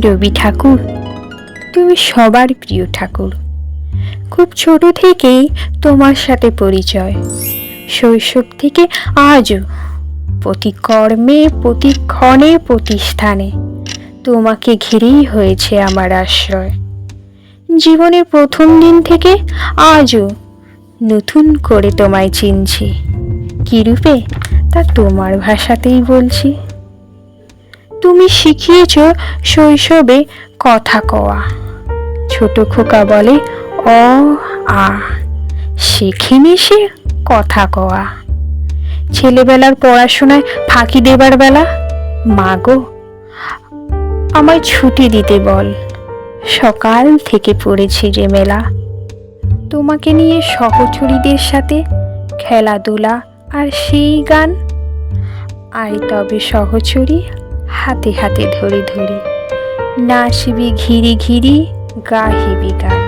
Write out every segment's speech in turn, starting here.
রবি ঠাকুর, তুমি সবার প্রিয় ঠাকুর। খুব ছোট থেকেই তোমার সাথে পরিচয়, শৈশব থেকে আজও প্রতি কর্মে, প্রতি ক্ষণে, প্রতি স্থানে তোমাকে ঘিরেই হয়েছে আমার আশ্রয়। জীবনের প্রথম দিন থেকে আজও নতুন করে তোমায় চিনছি, কি রূপে তা তোমার ভাষাতেই বলছি। তুমি শিখিয়েছ শৈশবে কথা কওয়া, ছোট খোকা বলে অ আ, শেখেনি সে কথা কওয়া। ছেলেবেলার পড়াশোনায় ফাঁকি দেবার বেলা, মা গো আমায় ছুটি দিতে বল, সকাল থেকে পড়েছি যে মেলা। তোমাকে নিয়ে সহচরীদের সাথে খেলাধুলা আর সেই গান, আয় তবে সহচরী হাতে হাতে ধরে ধরে, নাচবি ঘিরি ঘিরি গাহিবি গান।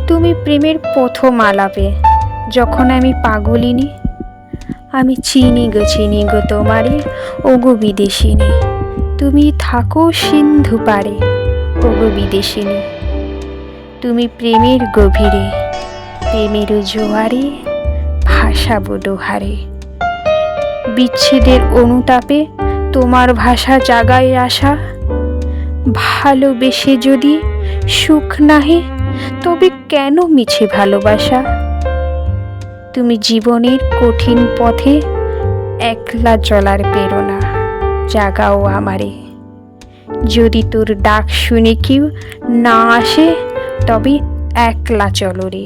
তুমি প্রেমের প্রথম আলাপে যখন আমি পাগলিনী, আমি চিনি গো তোমারে ওগো বিদেশিনী। তুমি থাকো সিন্ধু পারে ওগো বিদেশিনী। তুমি প্রেমের গভীরে, প্রেমের জোয়ারে ভাসাবো ডোহারে। বিচ্ছেদের অনুতাপে তোমার ভাষা জাগায় আসা, ভালোবেসে যদি সুখ নাহি তবে কেন মিছে ভালোবাসা। তুমি জীবনের কঠিন পথে একলা চলার প্রেরণা, জাগাও আমারে। যদি তোর ডাক শুনে কেউ না আসে তবে একলা চলো রে।